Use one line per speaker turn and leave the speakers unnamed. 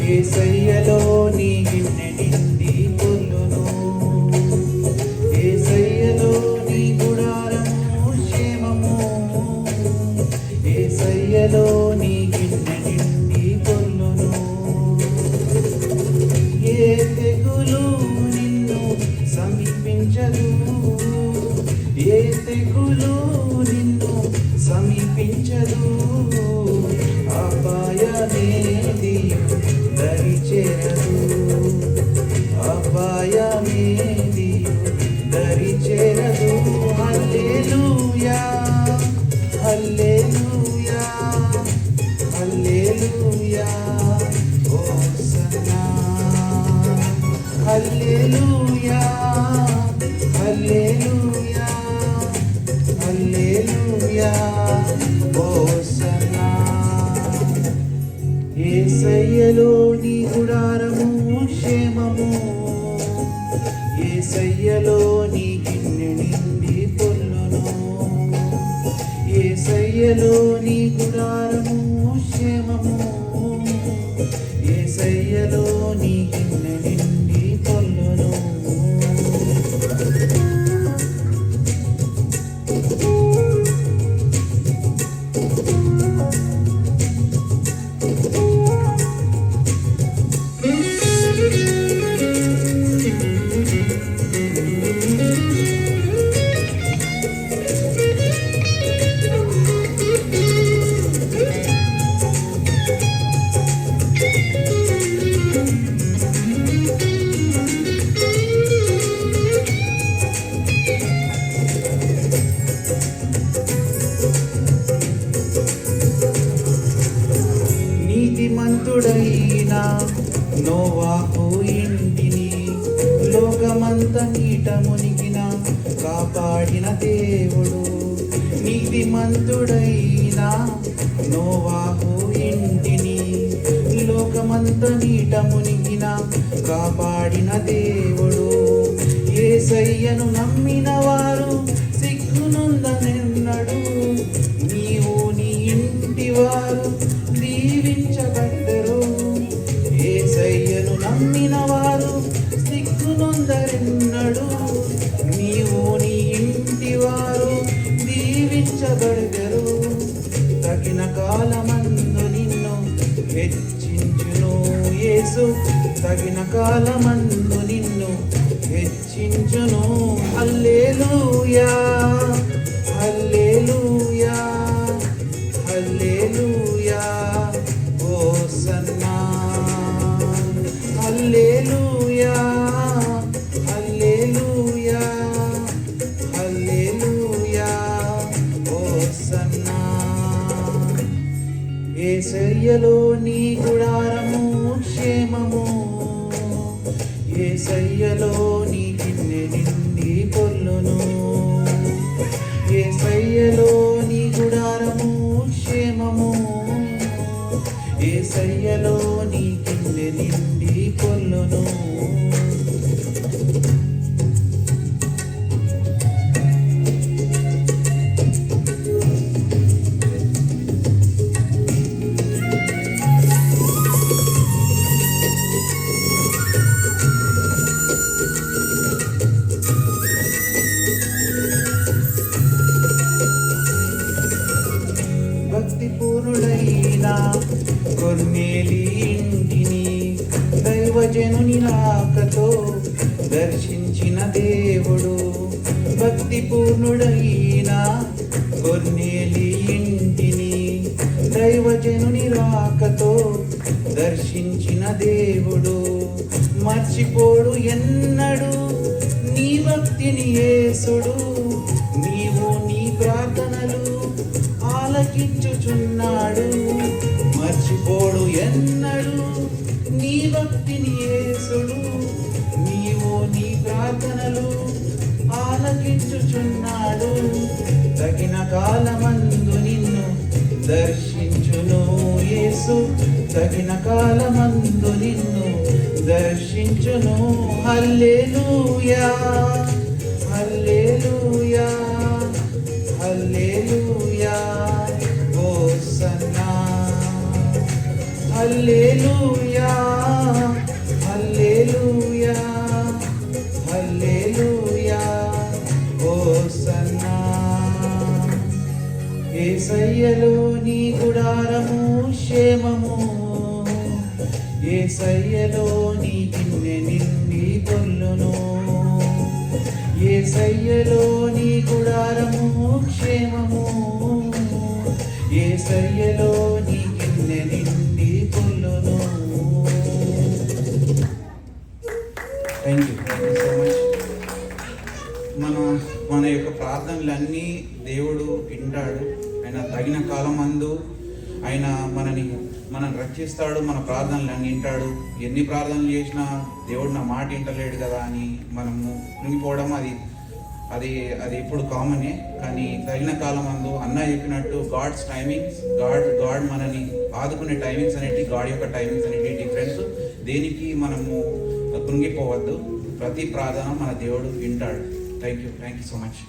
యేసయ్యలో నీ గిన్నె నిండి పొర్లును. యేసయ్యలో నీ గుడారము క్షేమము. యేసయ్యలో నీ గిన్నె నిండి పొర్లును. ఏ తెగులు నిన్ను సమీపించదు. ఏ తెగులు నిన్ను సమీపించదు. అపాయమేది దరిచేరదు. అపాయమేది దరిచేరదు. హల్లెలూయా హల్లెలూయా హల్లెలూయా హోసన్నా. హల్లెలూయా హల్లెలూయా హల్లెలూయా హోసన్నా. యేసయ్యలో నీ గుడారము క్షేమము. యేసయ్యలో నీ గిన్నె నిండి పొర్లును. యేసయ్యలో నీ గుడారము క్షేమము. యేసయ్యలో నీ గిన్నె నిండి పొర్లును. నీతిమంతుడైన నోవాహు ఇంటిని లోకమంత నీట మునిగిన కాపాడిన దేవుడు. నీతిమంతుడైన నోవాహు ఇంటిని లోకమంత నీట మునిగిన కాపాడిన దేవుడు. యేసయ్యను నమ్మిన వారు సిగ్గునందనెన్నడు. నీవు నీ ఇంటి వారు దీవించబడ్డరు. యేసయ్యను నమ్మిన వారు సిగ్గునందరెన్నడు. నీవు నీ ఇంటి వారు దీవించబడ్డరు. తగిన కాలమందు నిన్ను హెచ్చించును యేసు. తగిన కాలమందు నిన్ను హెచ్చించును. హల్లెలూయా హల్లెలూయా హల్లెలూయా హోసన్నా. హల్లెలూయా హల్లెలూయా హల్లెలూయా హోసన్నా. యేసయ్యలో నీ గుడారము క్షేమము. యేసయ్యలో నీ గిన్నె నిండి పొర్లును. యేసయ్యలో నీ గుడారము క్షేమము. యేసయ్యలో నీ గిన్నె నిండి పొర్లును. భక్తిపూర్ణుడైన కొర్నేలి ఇంటిని దైవజనుని రాకతో దర్శించిన దేవుడు. భక్తిపూర్ణుడైన కొర్నేలి ఇంటిని దైవజనుని రాకతో దర్శించిన దేవుడు. మర్చిపోడు ఎన్నడు నీ భక్తిని యేసుడు. నీవు నీ ప్రార్థనలు ఆలకించుచున్నాడు. మర్చిపోడు ఎన్నడు నీ భక్తిని యేసుడు. నీవు నీ ప్రార్థనలు ఆలకించుచున్నాడు. తగిన కాలమందు నిన్ను దర్శించును యేసు. తగిన కాలమందు నిన్ను దర్శించును. హల్లెలూయా హల్లెలూయా హల్లెలూయా హోసన్నా. హల్లెలూయా యేసయ్యలో నీ గుడారము క్షేమము, యేసయ్యలో నీ గిన్నె నిండి పొల్లును. యేసయ్యలో నీ గుడారము క్షేమము, యేసయ్యలో నీ గిన్నె నిండి పొల్లును. Thank you so much. మన యొక్క ప్రార్థనలన్నీ దేవుడు వింటాడు. ఆయన తగిన కాలం అందు ఆయన మనం రక్షిస్తాడు. మన ప్రార్థనలన్నీ వింటాడు. ఎన్ని ప్రార్థనలు చేసినా దేవుడు నా మాట వింటలేడు కదా అని మనము కృంగిపోవడం అది ఇప్పుడు కామనే. కానీ తగిన కాలం అందు అన్న చెప్పినట్టు గాడ్స్ టైమింగ్స్, గాడ్ మనని ఆదుకునే టైమింగ్స్ అనేవి, గాడ్ యొక్క టైమింగ్స్ అనేవి డిఫరెన్స్. దేనికి మనము కృంగిపోవద్దు. ప్రతి ప్రార్థన మన దేవుడు వింటాడు. Thank you so much.